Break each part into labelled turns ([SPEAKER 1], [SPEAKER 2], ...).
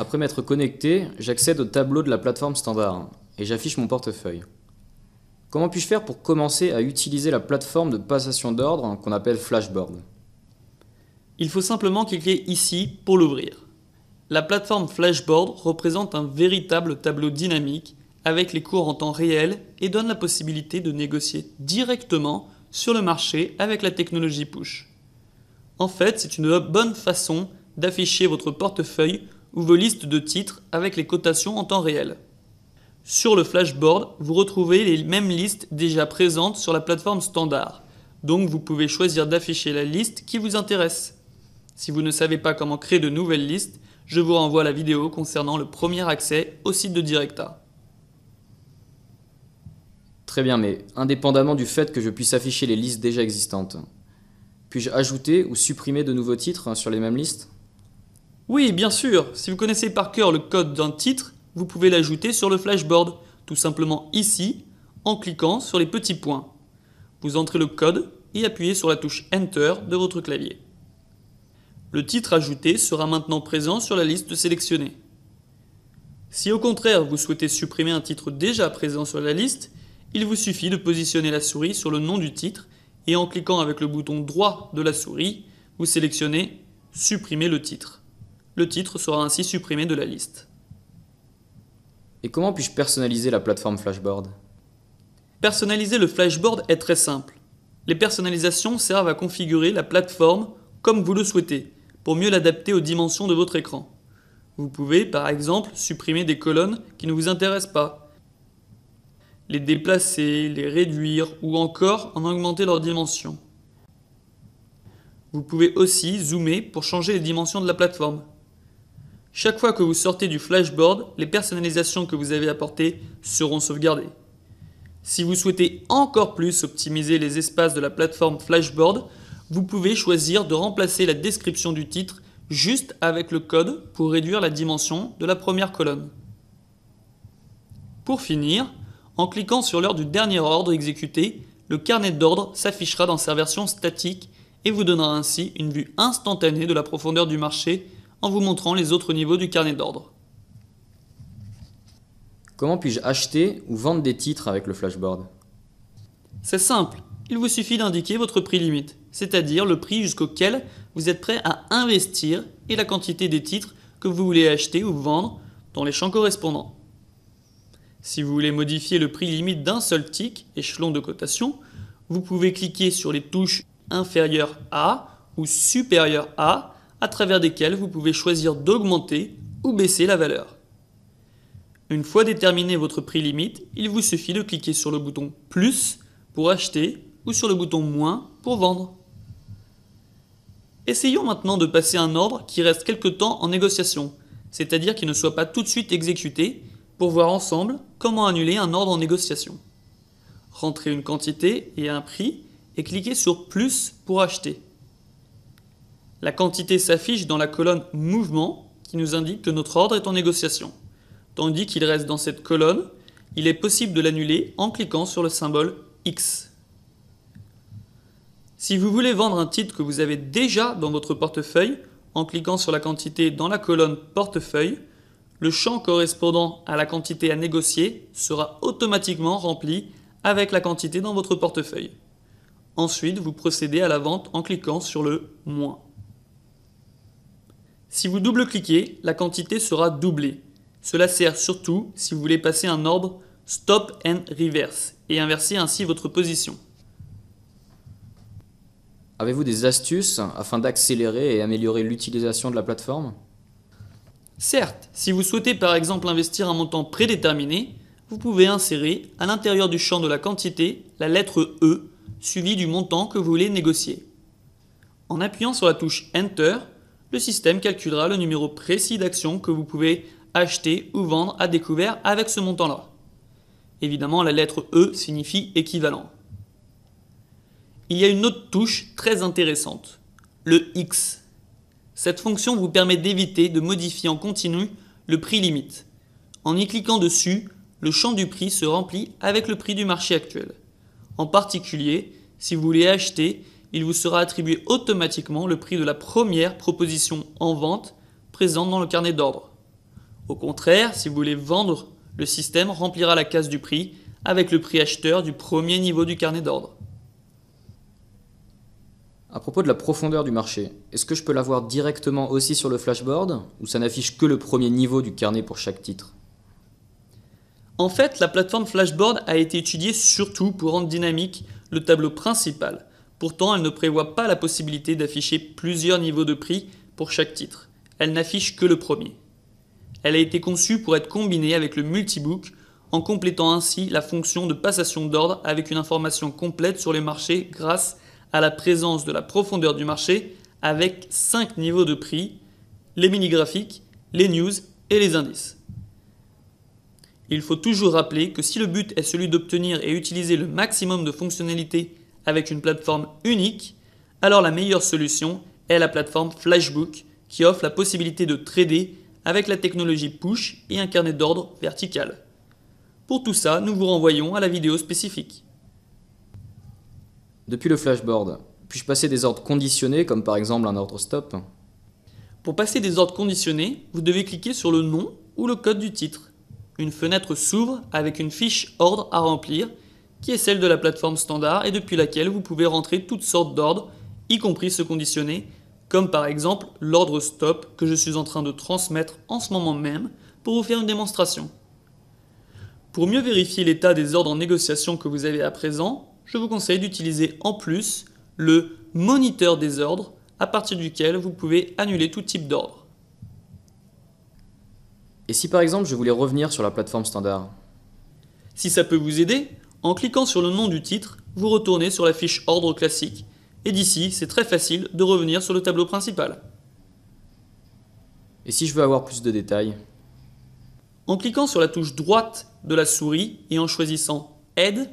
[SPEAKER 1] Après m'être connecté, j'accède au tableau de la plateforme standard et j'affiche mon portefeuille. Comment puis-je faire pour commencer à utiliser la plateforme de passation d'ordre qu'on appelle Flashboard?
[SPEAKER 2] Il faut simplement cliquer ici pour l'ouvrir. La plateforme Flashboard représente un véritable tableau dynamique avec les cours en temps réel et donne la possibilité de négocier directement sur le marché avec la technologie push. En fait, c'est une bonne façon d'afficher votre portefeuille ou vos listes de titres avec les cotations en temps réel. Sur le Flashboard, vous retrouvez les mêmes listes déjà présentes sur la plateforme standard, donc vous pouvez choisir d'afficher la liste qui vous intéresse. Si vous ne savez pas comment créer de nouvelles listes, je vous renvoie à la vidéo concernant le premier accès au site de Directa.
[SPEAKER 1] Très bien, mais indépendamment du fait que je puisse afficher les listes déjà existantes, puis-je ajouter ou supprimer de nouveaux titres sur les mêmes listes?
[SPEAKER 2] Oui, bien sûr, si vous connaissez par cœur le code d'un titre, vous pouvez l'ajouter sur le Flashboard, tout simplement ici, en cliquant sur les petits points. Vous entrez le code et appuyez sur la touche Enter de votre clavier. Le titre ajouté sera maintenant présent sur la liste sélectionnée. Si au contraire vous souhaitez supprimer un titre déjà présent sur la liste, il vous suffit de positionner la souris sur le nom du titre et en cliquant avec le bouton droit de la souris, vous sélectionnez « Supprimer le titre ». Le titre sera ainsi supprimé de la liste.
[SPEAKER 1] Et comment puis-je personnaliser la plateforme Flashboard?
[SPEAKER 2] Personnaliser le Flashboard est très simple. Les personnalisations servent à configurer la plateforme comme vous le souhaitez, pour mieux l'adapter aux dimensions de votre écran. Vous pouvez, par exemple, supprimer des colonnes qui ne vous intéressent pas, les déplacer, les réduire ou encore en augmenter leurs dimensions. Vous pouvez aussi zoomer pour changer les dimensions de la plateforme. Chaque fois que vous sortez du Flashboard, les personnalisations que vous avez apportées seront sauvegardées. Si vous souhaitez encore plus optimiser les espaces de la plateforme Flashboard, vous pouvez choisir de remplacer la description du titre juste avec le code pour réduire la dimension de la première colonne. Pour finir, en cliquant sur l'heure du dernier ordre exécuté, le carnet d'ordre s'affichera dans sa version statique et vous donnera ainsi une vue instantanée de la profondeur du marché en vous montrant les autres niveaux du carnet d'ordre.
[SPEAKER 1] Comment puis-je acheter ou vendre des titres avec le Flashboard?
[SPEAKER 2] C'est simple, il vous suffit d'indiquer votre prix limite, c'est-à-dire le prix jusqu'auquel vous êtes prêt à investir et la quantité des titres que vous voulez acheter ou vendre dans les champs correspondants. Si vous voulez modifier le prix limite d'un seul tick, échelon de cotation, vous pouvez cliquer sur les touches inférieures à ou supérieures à travers desquelles vous pouvez choisir d'augmenter ou baisser la valeur. Une fois déterminé votre prix limite, il vous suffit de cliquer sur le bouton plus pour acheter ou sur le bouton moins pour vendre. Essayons maintenant de passer un ordre qui reste quelque temps en négociation, c'est-à-dire qui ne soit pas tout de suite exécuté, pour voir ensemble comment annuler un ordre en négociation. Rentrez une quantité et un prix et cliquez sur plus pour acheter. La quantité s'affiche dans la colonne mouvement qui nous indique que notre ordre est en négociation. Tandis qu'il reste dans cette colonne, il est possible de l'annuler en cliquant sur le symbole X. Si vous voulez vendre un titre que vous avez déjà dans votre portefeuille, en cliquant sur la quantité dans la colonne portefeuille, le champ correspondant à la quantité à négocier sera automatiquement rempli avec la quantité dans votre portefeuille. Ensuite, vous procédez à la vente en cliquant sur le moins. Si vous double-cliquez, la quantité sera doublée. Cela sert surtout si vous voulez passer un ordre stop and reverse et inverser ainsi votre position.
[SPEAKER 1] Avez-vous des astuces afin d'accélérer et améliorer l'utilisation de la plateforme?
[SPEAKER 2] Certes, si vous souhaitez par exemple investir un montant prédéterminé, vous pouvez insérer à l'intérieur du champ de la quantité la lettre E suivie du montant que vous voulez négocier. En appuyant sur la touche Enter, le système calculera le numéro précis d'action que vous pouvez acheter ou vendre à découvert avec ce montant-là. Évidemment, la lettre E signifie équivalent. Il y a une autre touche très intéressante, le X. Cette fonction vous permet d'éviter de modifier en continu le prix limite. En y cliquant dessus, le champ du prix se remplit avec le prix du marché actuel. En particulier, si vous voulez acheter, il vous sera attribué automatiquement le prix de la première proposition en vente présente dans le carnet d'ordre. Au contraire, si vous voulez vendre, le système remplira la case du prix avec le prix acheteur du premier niveau du carnet d'ordre.
[SPEAKER 1] À propos de la profondeur du marché, est-ce que je peux l'avoir directement aussi sur le flashboard ou ça n'affiche que le premier niveau du carnet pour chaque titre?
[SPEAKER 2] En fait, la plateforme Flashboard a été étudiée surtout pour rendre dynamique le tableau principal. Pourtant, elle ne prévoit pas la possibilité d'afficher plusieurs niveaux de prix pour chaque titre. Elle n'affiche que le premier. Elle a été conçue pour être combinée avec le multibook en complétant ainsi la fonction de passation d'ordre avec une information complète sur les marchés grâce à la présence de la profondeur du marché avec 5 niveaux de prix, les mini-graphiques, les news et les indices. Il faut toujours rappeler que si le but est celui d'obtenir et utiliser le maximum de fonctionnalités avec une plateforme unique, alors la meilleure solution est la plateforme Flashbook qui offre la possibilité de trader avec la technologie push et un carnet d'ordre vertical. Pour tout ça, nous vous renvoyons à la vidéo spécifique.
[SPEAKER 1] Depuis le flashboard, puis-je passer des ordres conditionnés comme par exemple un ordre stop?
[SPEAKER 2] Pour passer des ordres conditionnés, vous devez cliquer sur le nom ou le code du titre. Une fenêtre s'ouvre avec une fiche ordre à remplir qui est celle de la plateforme standard et depuis laquelle vous pouvez rentrer toutes sortes d'ordres, y compris ceux conditionnés, comme par exemple l'ordre stop que je suis en train de transmettre en ce moment même pour vous faire une démonstration. Pour mieux vérifier l'état des ordres en négociation que vous avez à présent, je vous conseille d'utiliser en plus le moniteur des ordres à partir duquel vous pouvez annuler tout type d'ordre.
[SPEAKER 1] Et si par exemple je voulais revenir sur la plateforme standard?
[SPEAKER 2] Si ça peut vous aider, en cliquant sur le nom du titre, vous retournez sur la fiche ordre classique et d'ici c'est très facile de revenir sur le tableau principal.
[SPEAKER 1] Et si je veux avoir plus de détails?
[SPEAKER 2] En cliquant sur la touche droite de la souris et en choisissant Aide,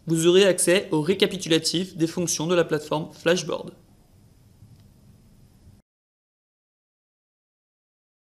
[SPEAKER 2] vous aurez accès au récapitulatif des fonctions de la plateforme Flashboard.